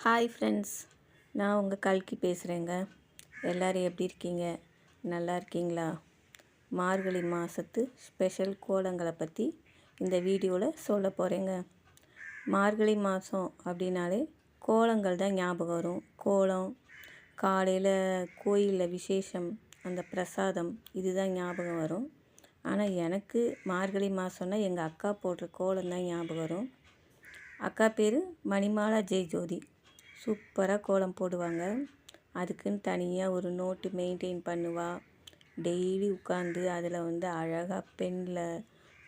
Hi friends, நான் உங்கள் கல்கி பேசுகிறேங்க. எல்லோரும் எப்படி இருக்கீங்க? நல்லா இருக்கீங்களா? மார்கழி மாதத்து ஸ்பெஷல் கோலங்களை பற்றி இந்த வீடியோவில் சொல்ல போகிறேங்க. மார்கழி மாதம் அப்படின்னாலே கோலங்கள் தான் ஞாபகம் வரும். கோலம், காலையில் கோயிலில் விசேஷம், அந்த பிரசாதம் இதுதான் ஞாபகம் வரும். ஆனால் எனக்கு மார்கழி மாதம்னா எங்கள் அக்கா போடுற கோலம் தான் ஞாபகம் வரும். அக்கா பேர் மணிமாலா ஜெயஜோதி. சூப்பராக கோலம் போடுவாங்க. அதுக்குன்னு தனியாக ஒரு நோட்டு மெயின்டைன் பண்ணுவாள். டெய்லி உட்காந்து அதில் அழகாக பெனில்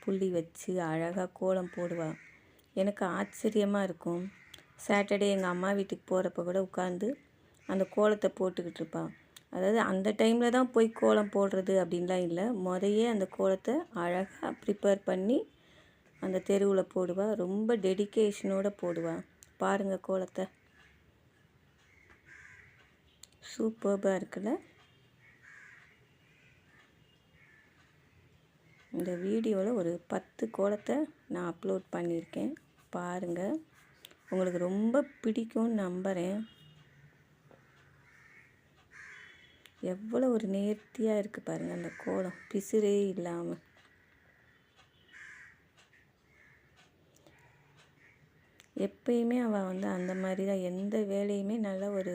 புள்ளி வச்சு அழகாக கோலம் போடுவாள். எனக்கு ஆச்சரியமாக இருக்கும். சாட்டர்டே எங்கள் அம்மா வீட்டுக்கு போகிறப்ப கூட உட்காந்து அந்த கோலத்தை போட்டுக்கிட்டு இருப்பாள். அதாவது அந்த டைமில் தான் போய் கோலம் போடுறது அப்படின்லாம் இல்லை, முதையே அந்த கோலத்தை அழகாக ப்ரிப்பேர் பண்ணி அந்த தெருவில் போடுவாள். ரொம்ப டெடிக்கேஷனோடு போடுவாள். பாருங்கள் கோலத்தை, சூப்பர்பாக இருக்குல்ல. இந்த வீடியோவில் ஒரு 10 கோலத்தை நான் அப்லோட் பண்ணியிருக்கேன். பாருங்கள், உங்களுக்கு ரொம்ப பிடிக்கும்னு நம்புகிறேன். எவ்வளோ ஒரு நேர்த்தியாக இருக்குது பாருங்கள் அந்த கோலம், பிசுறே இல்லாமல். எப்பயுமே அவள் அந்த மாதிரி தான் எந்த வேலையுமே நல்ல ஒரு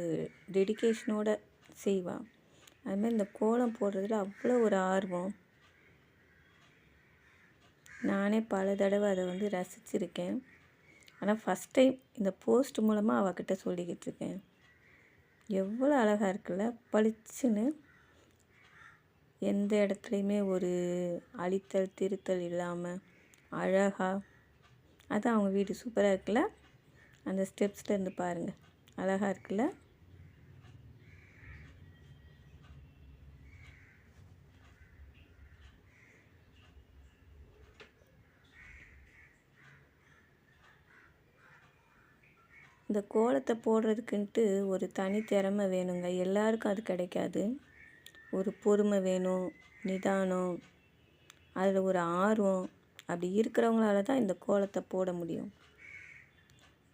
டெடிக்கேஷனோடு செய்வாள். அதுமாதிரி இந்த கோலம் போடுறதுல அவ்வளோ ஒரு ஆர்வம். நானே பல தடவை அதை ரசிச்சிருக்கேன். ஆனால் ஃபஸ்ட் டைம் இந்த போஸ்ட் மூலமாக அவகிட்ட சொல்லிக்கிட்டு இருக்கேன். எவ்வளோ அழகாக இருக்குல்ல, பளிச்சுன்னு. எந்த இடத்துலையுமே ஒரு அழித்தல் திருத்தல் இல்லாமல் அழகாக. அதான் அவங்க வீடு சூப்பராக இருக்குல்ல. அந்த ஸ்டெப்ஸ்லேருந்து பாருங்கள், அழகாக இருக்குல்ல. இந்த கோலத்தை போடுறதுக்குன்ட்டு ஒரு தனி திறமை வேணுங்க. எல்லாருக்கும் அது கிடைக்காது. ஒரு பொறுமை வேணும், நிதானம், அதில் ஒரு ஆர்வம். அப்படி இருக்கிறவங்களால தான் இந்த கோலத்தை போட முடியும்.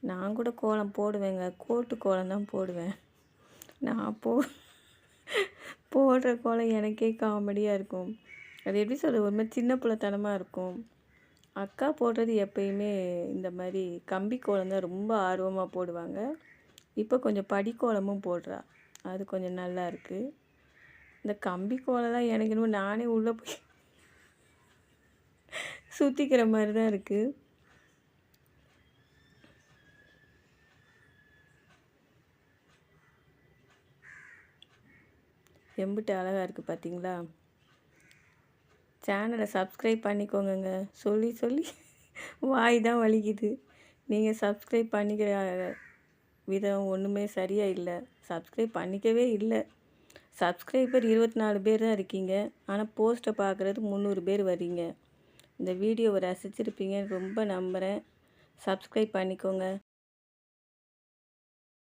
நான் கூட கோலம் போடுவேங்க, கோட்டு கோலம் தான் போடுவேன். நான் போடுற கோலம் எனக்கே காமெடியாக இருக்கும். அது எப்படி சொல்கிறது, ஒரு மாதிரி சின்ன பிள்ளைத்தனமாக இருக்கும். அக்கா போடுறது எப்பயுமே இந்த மாதிரி கம்பி கோலம் தான் ரொம்ப ஆர்வமாக போடுவாங்க. இப்போ கொஞ்சம் படிக்கோலமும் போடுறா, அது கொஞ்சம் நல்லா இருக்குது. இந்த கம்பி கோலம்லாம் எனக்கு இன்னும் நானே உள்ளே போய் சுற்றிக்கிற மாதிரி தான் இருக்குது. எம்பிட்டு அழகாக இருக்குது பார்த்தீங்களா. சேனலை சப்ஸ்கிரைப் பண்ணிக்கோங்க. சொல்லி சொல்லி வாய் தான் வலிக்குது. நீங்கள் சப்ஸ்கிரைப் பண்ணிக்கிற விதம் ஒன்றுமே சரியாக இல்லை. சப்ஸ்கிரைப் பண்ணிக்கவே இல்லை. சப்ஸ்கிரைபர் 24 பேர் தான் இருக்கீங்க, ஆனால் போஸ்ட்டை பார்க்குறது 300 பேர் வரீங்க. இந்த வீடியோவை ரசிச்சிருப்பீங்கன்னு ரொம்ப நம்புகிறேன். சப்ஸ்கிரைப் பண்ணிக்கோங்க.